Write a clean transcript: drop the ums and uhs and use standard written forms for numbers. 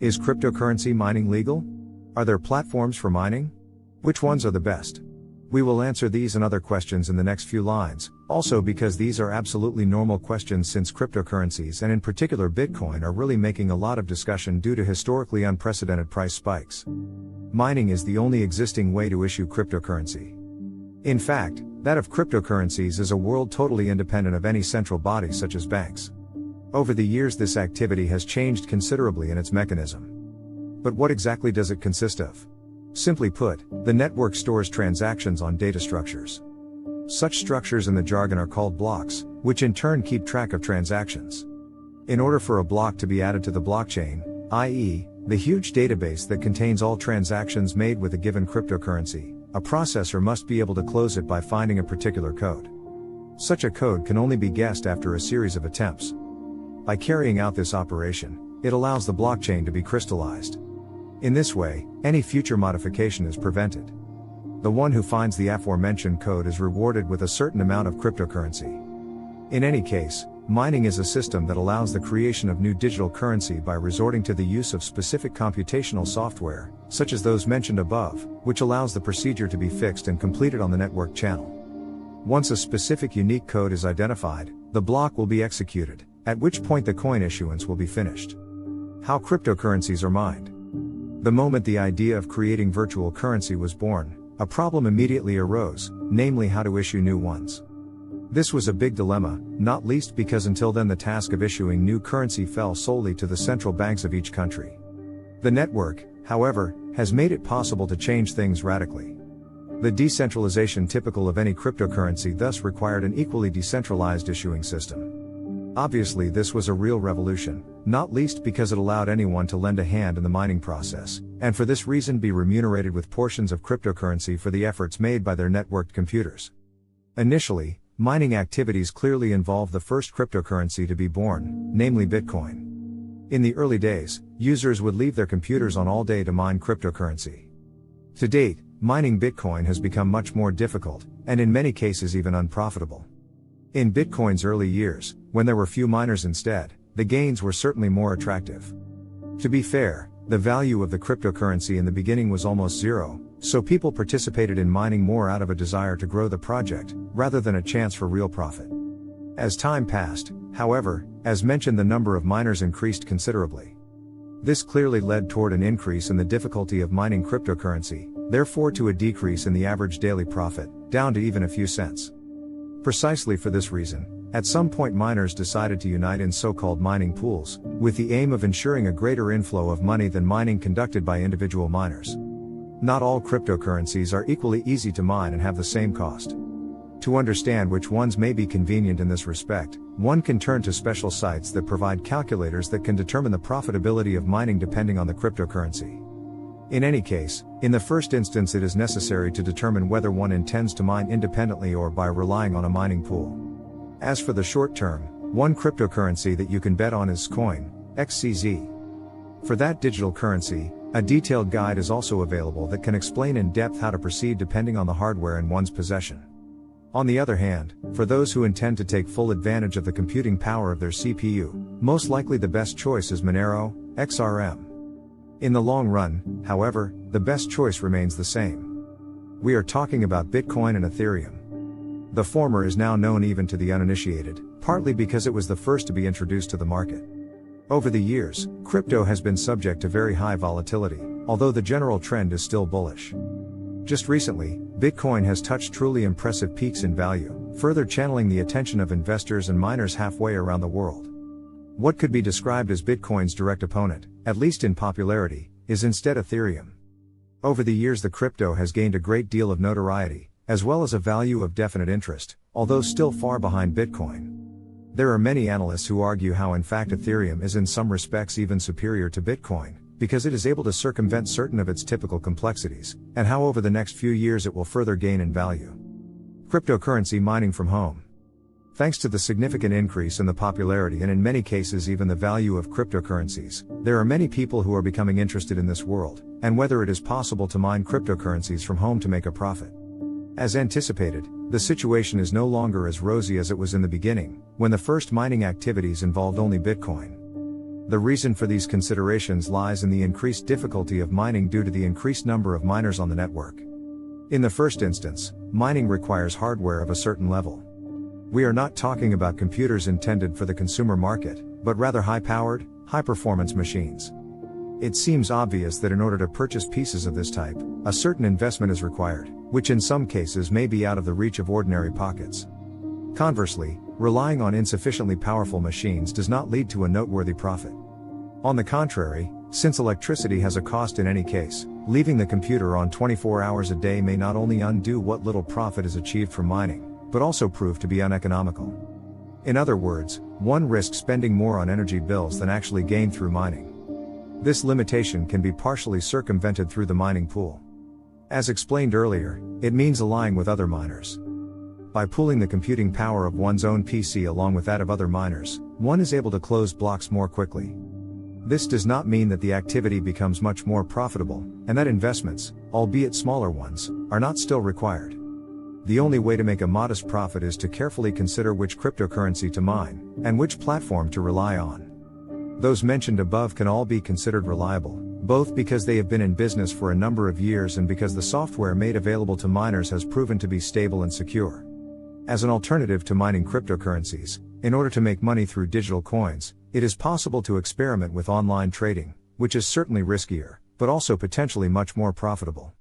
Is cryptocurrency mining legal? Are there platforms for mining? Which ones are the best? We will answer these and other questions in the next few lines, also because these are absolutely normal questions since cryptocurrencies and in particular Bitcoin are really making a lot of discussion due to historically unprecedented price spikes. Mining is the only existing way to issue cryptocurrency. In fact, that of cryptocurrencies is a world totally independent of any central body such as banks. Over the years this activity has changed considerably in its mechanism. But what exactly does it consist of? Simply put, the network stores transactions on data structures. Such structures in the jargon are called blocks, which in turn keep track of transactions. In order for a block to be added to the blockchain, i.e., the huge database that contains all transactions made with a given cryptocurrency, a processor must be able to close it by finding a particular code. Such a code can only be guessed after a series of attempts. By carrying out this operation, it allows the blockchain to be crystallized. In this way, any future modification is prevented. The one who finds the aforementioned code is rewarded with a certain amount of cryptocurrency. In any case, mining is a system that allows the creation of new digital currency by resorting to the use of specific computational software, such as those mentioned above, which allows the procedure to be fixed and completed on the network channel. Once a specific unique code is identified, the block will be executed, at which point the coin issuance will be finished. How cryptocurrencies are mined. The moment the idea of creating virtual currency was born, a problem immediately arose, namely how to issue new ones. This was a big dilemma, not least because until then the task of issuing new currency fell solely to the central banks of each country. The network, however, has made it possible to change things radically. The decentralization typical of any cryptocurrency thus required an equally decentralized issuing system. Obviously this was a real revolution, not least because it allowed anyone to lend a hand in the mining process, and for this reason be remunerated with portions of cryptocurrency for the efforts made by their networked computers. Initially, mining activities clearly involved the first cryptocurrency to be born, namely Bitcoin. In the early days, users would leave their computers on all day to mine cryptocurrency. To date, mining Bitcoin has become much more difficult, and in many cases even unprofitable. In Bitcoin's early years, when there were few miners instead, the gains were certainly more attractive. To be fair, the value of the cryptocurrency in the beginning was almost zero, so people participated in mining more out of a desire to grow the project, rather than a chance for real profit. As time passed, however, as mentioned, the number of miners increased considerably. This clearly led toward an increase in the difficulty of mining cryptocurrency, therefore to a decrease in the average daily profit, down to even a few cents. Precisely for this reason, at some point miners decided to unite in so-called mining pools, with the aim of ensuring a greater inflow of money than mining conducted by individual miners. Not all cryptocurrencies are equally easy to mine and have the same cost. To understand which ones may be convenient in this respect, one can turn to special sites that provide calculators that can determine the profitability of mining depending on the cryptocurrency. In any case, in the first instance it is necessary to determine whether one intends to mine independently or by relying on a mining pool. As for the short term, one cryptocurrency that you can bet on is Coin, XCZ. For that digital currency, a detailed guide is also available that can explain in depth how to proceed depending on the hardware in one's possession. On the other hand, for those who intend to take full advantage of the computing power of their CPU, most likely the best choice is Monero, XRM. In the long run, however, the best choice remains the same. We are talking about Bitcoin and Ethereum. The former is now known even to the uninitiated, partly because it was the first to be introduced to the market. Over the years, crypto has been subject to very high volatility, although the general trend is still bullish. Just recently, Bitcoin has touched truly impressive peaks in value, further channeling the attention of investors and miners halfway around the world. What could be described as Bitcoin's direct opponent, at least in popularity, is instead Ethereum. Over the years the crypto has gained a great deal of notoriety, as well as a value of definite interest, although still far behind Bitcoin. There are many analysts who argue how in fact Ethereum is in some respects even superior to Bitcoin, because it is able to circumvent certain of its typical complexities, and how over the next few years it will further gain in value. Cryptocurrency mining from home. Thanks to the significant increase in the popularity and in many cases even the value of cryptocurrencies, there are many people who are becoming interested in this world, and whether it is possible to mine cryptocurrencies from home to make a profit. As anticipated, the situation is no longer as rosy as it was in the beginning, when the first mining activities involved only Bitcoin. The reason for these considerations lies in the increased difficulty of mining due to the increased number of miners on the network. In the first instance, mining requires hardware of a certain level. We are not talking about computers intended for the consumer market, but rather high-powered, high-performance machines. It seems obvious that in order to purchase pieces of this type, a certain investment is required, which in some cases may be out of the reach of ordinary pockets. Conversely, relying on insufficiently powerful machines does not lead to a noteworthy profit. On the contrary, since electricity has a cost in any case, leaving the computer on 24 hours a day may not only undo what little profit is achieved from mining, but also prove to be uneconomical. In other words, one risks spending more on energy bills than actually gain through mining. This limitation can be partially circumvented through the mining pool. As explained earlier, it means allying with other miners. By pooling the computing power of one's own PC along with that of other miners, one is able to close blocks more quickly. This does not mean that the activity becomes much more profitable, and that investments, albeit smaller ones, are not still required. The only way to make a modest profit is to carefully consider which cryptocurrency to mine, and which platform to rely on. Those mentioned above can all be considered reliable, both because they have been in business for a number of years and because the software made available to miners has proven to be stable and secure. As an alternative to mining cryptocurrencies, in order to make money through digital coins, it is possible to experiment with online trading, which is certainly riskier, but also potentially much more profitable.